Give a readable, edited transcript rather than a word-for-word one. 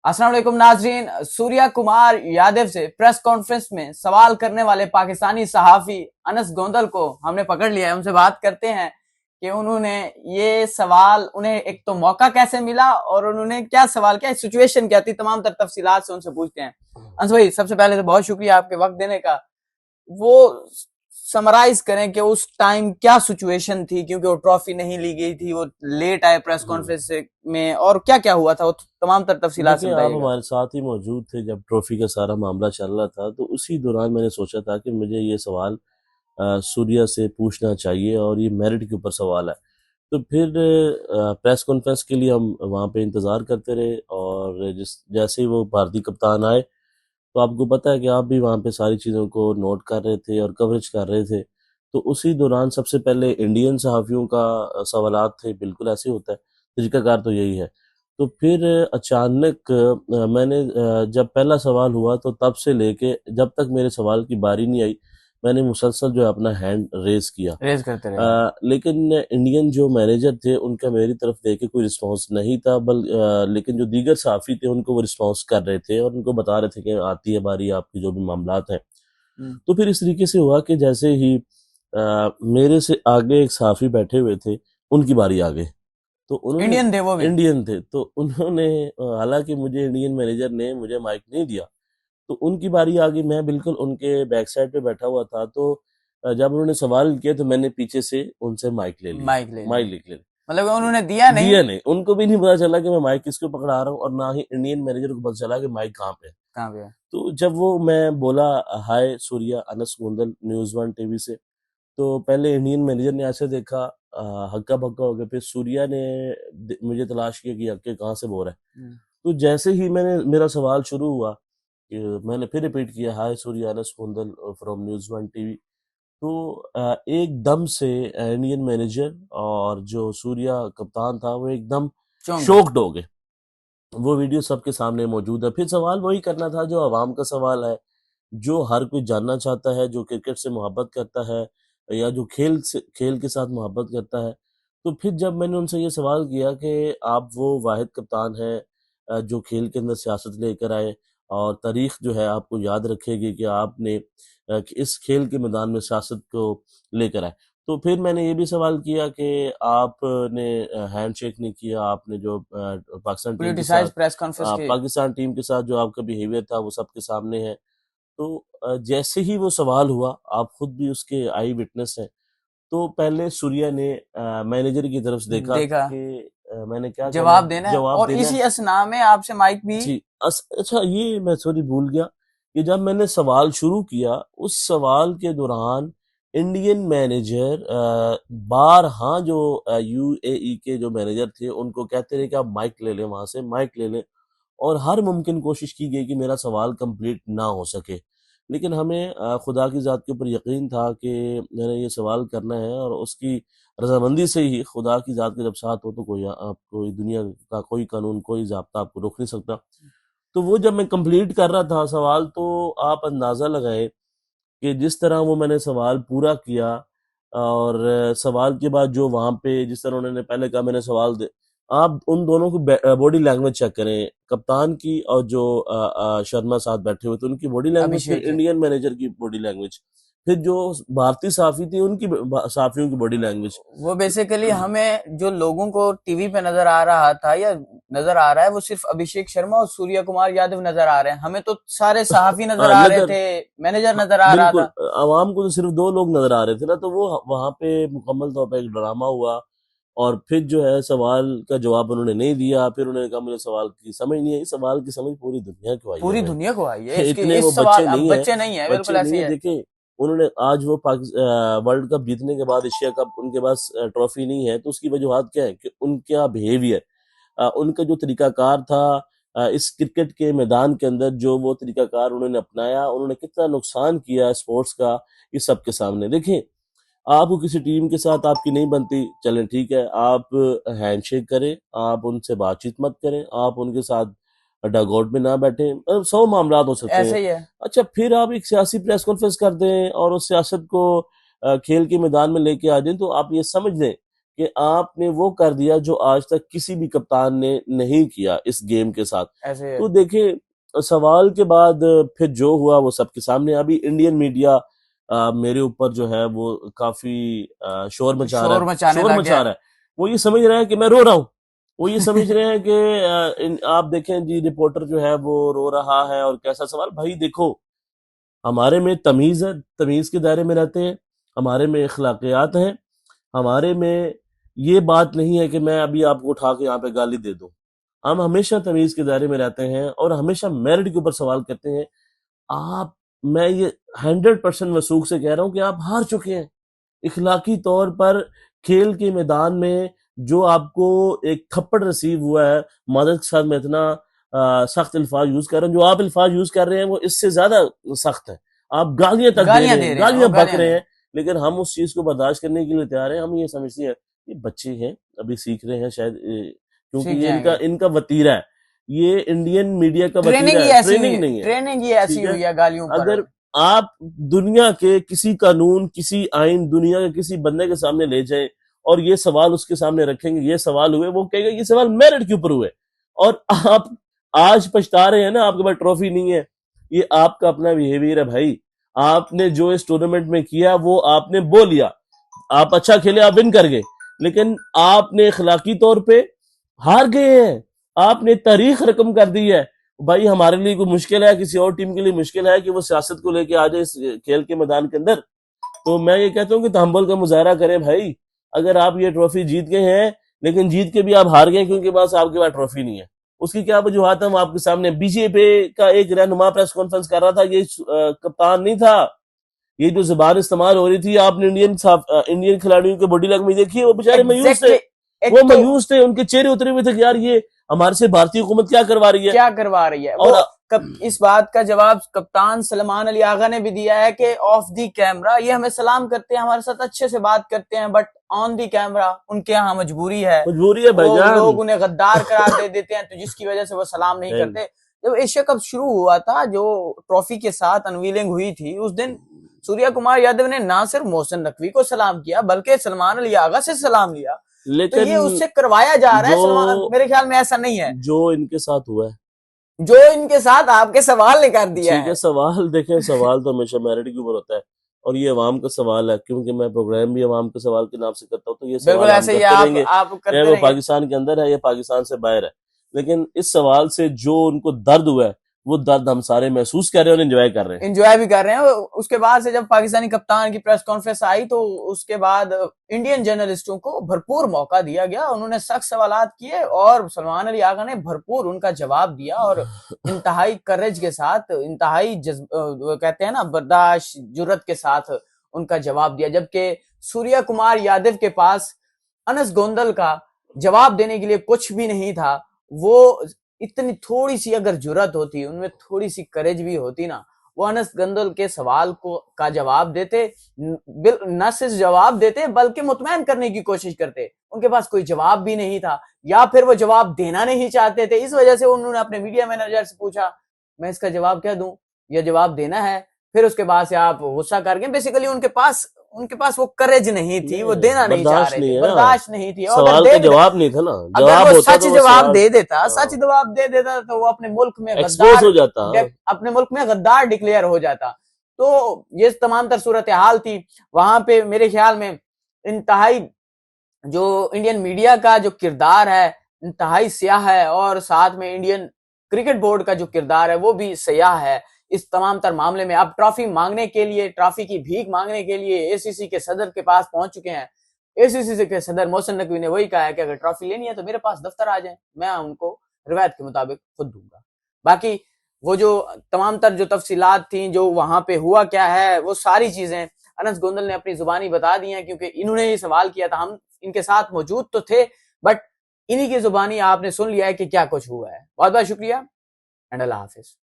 अस्सलाम वालेकुम नाजरीन। सूर्या कुमार यादव से प्रेस कॉन्फ्रेंस में सवाल करने वाले पाकिस्तानी सहाफी अनस गोंदल को हमने पकड़ लिया है। उनसे बात करते हैं कि उन्होंने ये सवाल, उन्हें एक तो मौका कैसे मिला और उन्होंने क्या सवाल किया, सिचुएशन क्या थी, तमाम तर तफसीलात से उनसे पूछते हैं। अनस भाई, सबसे पहले तो बहुत शुक्रिया आपके वक्त देने का। वो समराइज करें कि उस टाइम क्या सिचुएशन थी, क्योंकि वो ट्रॉफी नहीं ली गई थी, वो लेट आए प्रेस कॉन्फ्रेंस में, और क्या क्या हुआ था, वो तमाम तर तफसीलात से देखिए, आप बताइएगा। हमारे साथ ही मौजूद थे जब ट्रॉफी का सारा मामला चल रहा था, तो उसी दौरान मैंने सोचा था कि मुझे ये सवाल सूर्या से पूछना चाहिए और ये मेरिट के ऊपर सवाल है। तो फिर प्रेस कॉन्फ्रेंस के लिए हम वहाँ पे इंतज़ार करते रहे, और जिस जैसे ही वो भारतीय कप्तान आए, तो आपको पता है कि आप भी वहाँ पे सारी चीज़ों को नोट कर रहे थे और कवरेज कर रहे थे। तो उसी दौरान सबसे पहले इंडियन सहाफ़ियों का सवालात थे, बिल्कुल ऐसे ही होता है, तरीक़ाकार तो यही है। तो फिर अचानक मैंने जब पहला सवाल हुआ तो तब से लेके जब तक मेरे सवाल की बारी नहीं आई, मैंने मुसलसल जो है अपना हैंड रेज़ किया। रेज करते रहे आप। लेकिन इंडियन जो मैनेजर थे उनका मेरी तरफ देख के कोई रिस्पांस नहीं था, लेकिन जो दीगर सहाफ़ी थे उनको वो रिस्पांस कर रहे थे और उनको बता रहे थे कि आती है बारी आपकी जो भी मामलात हैं। तो फिर इस तरीके से हुआ कि जैसे ही मेरे से आगे एक सहाफ़ी बैठे हुए थे, उनकी बारी आ गई। तो उन्होंने इंडियन थे वो भी। इंडियन थे, तो उन्होंने हालाँकि मुझे इंडियन मैनेजर ने मुझे माइक नहीं दिया, तो उनकी बारी आ गई, मैं बिल्कुल उनके बैक साइड पे बैठा हुआ था। तो जब उन्होंने सवाल किया तो मैंने पीछे से उनसे माइक ले लिया। माइक ले माइक लिया, ले लिया। मतलब उन्होंने दिया नहीं। दिया नहीं, उनको भी नहीं पता चला कि मैं माइक किसको पकड़ा रहा हूँ, और ना ही इंडियन मैनेजर को पता चला कि माइक कहाँ पे है। कहाँ पे है? तो जब वो मैं बोला, hi Surya, Anas Gondal News One TV से, तो पहले इंडियन मैनेजर ने ऐसे देखा, हक्का बक्का हो गया। फिर सूर्या ने मुझे तलाश किया कि हक्के कहाँ से बोल रहा है। तो जैसे ही मेरा सवाल शुरू हुआ, मैंने फिर रिपीट किया, hi Surya, Anas Gondal from News One TV. तो एकदम से इंडियन मैनेजर और जो सूर्या कप्तान था वो एकदम चौंक गए। शॉक्ड हो गए। वो वीडियो सबके सामने मौजूद है। फिर सवाल वही करना था जो आवाम का सवाल है, जो हर कोई जानना चाहता है, जो क्रिकेट से मोहब्बत करता है या जो खेल के साथ मोहब्बत करता है। तो फिर जब मैंने उनसे ये सवाल किया कि आप वो वाहिद कप्तान हैं जो खेल के अंदर सियासत लेकर आए, और तारीख जो है आपको याद रखेगी कि आपने कि इस खेल के मैदान में सियासत को लेकर आए। तो फिर मैंने ये भी सवाल किया कि आपने हैंडशेक नहीं किया, आपने जो क्रिटिसाइज प्रेस कॉन्फ्रेंस की। पाकिस्तान टीम के साथ जो आपका बिहेवियर था वो सबके सामने है। तो जैसे ही वो सवाल हुआ, आप खुद भी उसके आई विटनेस हैं। तो पहले सूर्या ने मैनेजर की तरफ से देखा देखा, कि मैंने क्या कहना जवाब है, देना है, जवाब और देना इसी है। असना में आपसे माइक भी। जी। अच्छा, ये मैं सॉरी भूल गया कि जब मैंने सवाल शुरू किया, उस सवाल के दौरान इंडियन मैनेजर बारहा जो यूएई के जो मैनेजर थे उनको कहते रहे कि आप माइक ले लें, वहां से माइक ले लें, और हर मुमकिन कोशिश की गई कि मेरा सवाल कंप्लीट ना हो सके। लेकिन हमें खुदा की ज़ात के ऊपर यकीन था कि मैंने ये सवाल करना है, और उसकी रजामंदी से ही, खुदा की ज़ात के जब साथ हो तो कोई दुनिया का कोई कानून, कोई ज़ाब्ता आपको रोक नहीं सकता। तो वो जब मैं कंप्लीट कर रहा था सवाल, तो आप अंदाज़ा लगाएं कि जिस तरह वो मैंने सवाल पूरा किया, और सवाल के बाद जो वहाँ पे जिस तरह उन्होंने पहले कहा मैंने सवाल दे, आप उन दोनों को बॉडी लैंग्वेज चेक करें, कप्तान की और जो शर्मा साथ बैठे हुए थे उनकी बॉडी लैंग्वेज, फिर अभिषेक जी। इंडियन मैनेजर की बॉडी लैंग्वेज, फिर जो भारतीय साफी थी उनकी साफियों की बॉडी लैंग्वेज। वो बेसिकली हमें, जो लोगों को टीवी पे नजर आ रहा था या नजर आ रहा है, वो सिर्फ अभिषेक शर्मा और सूर्य कुमार यादव नजर आ रहे हैं। हमें तो सारे सहाफी नजर हाँ, आ रहे नजर, थे, मैनेजर हाँ, नजर आ रहा बिल्कुल, था। आवाम को तो सिर्फ दो लोग नजर आ रहे थे ना, तो वो वहां पे मुकम्मल तौर पे एक ड्रामा हुआ। और फिर जो है सवाल का जवाब उन्होंने नहीं दिया, फिर उन्होंने कहा मुझे सवाल की समझ नहीं आई। सवाल की समझ पूरी दुनिया को आई है पूरी भाई। दुनिया को आई है इसके, इतने वो इस सवाल, बच्चे अब नहीं है, बच्चे नहीं है, बिल्कुल बच्चे ऐसे नहीं ही है। है। देखें, उन्होंने आज वो वर्ल्ड कप जीतने के बाद, एशिया कप उनके पास ट्रॉफी नहीं है, तो उसकी वजूहत क्या है कि उनका बिहेवियर, उनका जो तरीकाकार था, इस क्रिकेट के मैदान के अंदर जो वो तरीकाकार उन्होंने अपनाया, उन्होंने कितना नुकसान किया स्पोर्ट्स का, ये सबके सामने। देखें, आपको किसी टीम के साथ आपकी नहीं बनती, चलें ठीक है, आप हैंडशेक करें, आप उनसे बातचीत मत करें, आप उनके साथ डगआउट में ना बैठें, 100 मामला हो सकते हैं। ऐसे ही है। अच्छा, फिर आप एक सियासी प्रेस कॉन्फ्रेंस कर दें और उस सियासत को खेल के मैदान में लेके आ जाएं, तो आप ये समझ लें कि आपने वो कर दिया जो आज तक किसी भी कप्तान ने नहीं किया इस गेम के साथ। ऐसे तो देखिए, सवाल के बाद फिर जो हुआ वो सबके सामने। अभी इंडियन मीडिया मेरे ऊपर जो है वो काफी शोर मचा रहा शोर है, मचाने शोर लग मचा गया। रहा है। वो ये समझ रहा है कि मैं रो रहा हूँ, वो ये समझ रहे हैं कि आप देखें जी, रिपोर्टर जो है वो रो रहा है और कैसा सवाल। भाई देखो, हमारे में तमीज है, तमीज के दायरे में रहते हैं, हमारे में अखलाकियात हैं, हमारे में ये बात नहीं है कि मैं अभी आपको उठा के यहाँ पे गाली दे दूं। हम हमेशा तमीज के दायरे में रहते हैं और हमेशा मेरिट के ऊपर सवाल करते हैं। आप, मैं ये 100% वसूख से कह रहा हूं कि आप हार चुके हैं इखलाकी तौर पर। खेल के मैदान में जो आपको एक थप्पड़ रिसीव हुआ है, मदद के साथ मैं इतना सख्त अल्फाज यूज कर रहा हूँ, जो आप अल्फाज यूज कर रहे हैं वो इससे ज्यादा सख्त है। आप गालियां तक दे गालियां रहे दे हैं, रहे हैं, वो गालियां बक गालियां रहे दे हैं, लेकिन हम उस चीज को बर्दाश्त करने के लिए तैयार हैं। हम ये समझते हैं ये बच्चे हैं, अभी सीख रहे हैं शायद, क्योंकि सीख ये इनका जाएंगे। इनका वतीरा है, ये इंडियन मीडिया का ट्रेनिंग वतीरा ही है, ऐसी हुई ट्रेनिंग है, नहीं है। ट्रेनिंग ही ऐसी ठीक है, हुई है गालियों पर। अगर आप दुनिया के किसी कानून, किसी आइन, दुनिया के किसी बंदे के सामने ले जाए और ये सवाल उसके सामने रखेंगे, ये सवाल हुए, वो कहेगा ये सवाल मेरिट के ऊपर हुए, और आप आज पछता रहे हैं ना, आपके पास ट्रॉफी नहीं है। ये आपका अपना बिहेवियर है भाई। आपने जो इस टूर्नामेंट में किया वो आपने बो लिया, आप अच्छा खेले, आप विन कर गए, लेकिन आपने इखलाकी तौर पे हार गए हैं, आपने तारीख रकम कर दी है। भाई हमारे लिए कोई मुश्किल है, किसी और टीम के लिए मुश्किल है कि वो सियासत को लेके आ जाए इस खेल के मैदान के अंदर? तो मैं ये कहता हूँ कि तहम्मुल का मुजाहरा करें भाई। अगर आप ये ट्रॉफी जीत गए हैं, लेकिन जीत के भी आप हार गए क्योंकि बस आपके पास ट्रॉफी नहीं है, उसकी क्या वजूहत है? हम आपके सामने, बीजेपी का एक रहनुमा प्रेस कॉन्फ्रेंस कर रहा था, ये कप्तान नहीं था। ये जो जुबान इस्तेमाल हो रही थी, आपने इंडियन खिलाड़ियों के बॉडी लैंग्वेज देखी है, वो बेचारे मायूस थे, एग्जैक्टली। वो एक तो मायूस थे, उनके चेहरे उतरे हुए थे कि यार ये हमारे से भारतीय हुकूमत क्या करवा रही है। क्या करवा रही है और वो। इस बात का जवाब कप्तान सलमान अली आगा ने भी दिया है कि ऑफ दी कैमरा ये हमें सलाम करते हैं, हमारे साथ अच्छे से बात करते हैं, बट ऑन दी कैमरा उनके यहाँ मजबूरी है, मजबूरी है वो भाईजान। लोग उन्हें गद्दार करार दे देते हैं, तो जिसकी वजह से वो सलाम नहीं करते। जब एशिया कप शुरू हुआ था, जो ट्रॉफी के साथ अनवीलिंग हुई थी, उस दिन सूर्या कुमार यादव ने ना सिर्फ मोहसिन नकवी को सलाम किया, बल्कि सलमान अली आगा से सलाम लिया। तो लेकिन ये उससे करवाया जा रहा है सलमान, मेरे ख्याल में ऐसा नहीं है जो इनके साथ हुआ है, जो इनके साथ आपके सवाल ने कर दिया ठीक है। है। सवाल देखें, सवाल तो हमेशा मेरिट के ऊपर होता है, और ये अवाम का सवाल है, क्योंकि मैं प्रोग्राम भी अवाम के सवाल के नाम से करता हूँ, तो ये बिल्कुल सवाल हम ऐसे ही करते रहेंगे, आप चाहे करते वो रहेंगे। पाकिस्तान के अंदर है या पाकिस्तान से बाहर है। लेकिन इस सवाल से जो उनको दर्द हुआ है, वो दर्द हम सारे महसूस कर रहे हैं और एंजॉय कर रहे हैं। एंजॉय भी कर रहे हैं। उसके बाद से जब पाकिस्तानी कप्तान की प्रेस कॉन्फ्रेंस आई, तो उसके बाद इंडियन जर्नलिस्टों को भरपूर मौका दिया गया, उन्होंने सख्त सवालात किए और सलमान अली आगा ने भरपूर उनका जवाब दिया, और इंतहाई करेज के साथ, इंतहाई कहते हैं ना, बर्दाश्त, जुर्रत के साथ उनका जवाब दिया। जबकि सूर्या कुमार यादव के पास अनस गोंदल का जवाब देने के लिए कुछ भी नहीं था। वो इतनी थोड़ी सी अगर जुर्रत होती, उनमें थोड़ी सी करेज भी होती ना, वो अनस गोंदल के सवाल का जवाब देते, न सिर्फ जवाब देते बल्कि मुतमैन करने की कोशिश करते। उनके पास कोई जवाब भी नहीं था, या फिर वो जवाब देना नहीं चाहते थे। इस वजह से उन्होंने अपने मीडिया मैनेजर से पूछा, मैं इसका जवाब क्या दूं, यह जवाब देना है? फिर उसके बाद से आप गुस्सा कर गए। बेसिकली उनके पास वो करेज नहीं थी, वो देना नहीं चाह बर्दाश्त रहे नहीं थे, है ना, बर्दाश्त नहीं थी। और सवाल अगर का दे जवाब नहीं था ना, अगर जवाब वो होता सच तो वो जवाब सवाल, दे देता, हाँ, सच जवाब दे देता, तो वो अपने मुल्क में एक्सपोज गद्दार, हो जाता। अपने मुल्क में गद्दार डिक्लेयर हो जाता। तो ये तमाम तर सूरत हाल थी वहां पे। मेरे ख्याल में इंतहाई जो इंडियन मीडिया का जो किरदार है, इंतहाई स्याह है, और साथ में इंडियन क्रिकेट बोर्ड का जो किरदार है वो भी स्याह है इस तमाम तर मामले में। अब ट्रॉफी मांगने के लिए, ट्रॉफी की भीख मांगने के लिए एसीसी के सदर के पास पहुंच चुके हैं। एसीसी के सदर मोहसिन नकवी ने वही कहा है कि अगर ट्रॉफी लेनी है तो मेरे पास दफ्तर आ जाए, मैं उनको रिवायत के मुताबिक खुद दूंगा। बाकी वो जो तमाम तर जो तफसीलात थी, जो वहां पे हुआ क्या है, वो सारी चीजें अनस गोंदल ने अपनी जुबानी बता दी हैं, क्योंकि इन्होंने ही सवाल किया था। हम इनके साथ मौजूद तो थे, बट इन्हीं की जुबानी आपने सुन लिया है कि क्या कुछ हुआ है। बहुत बहुत शुक्रिया एंड अल्लाह हाफिज।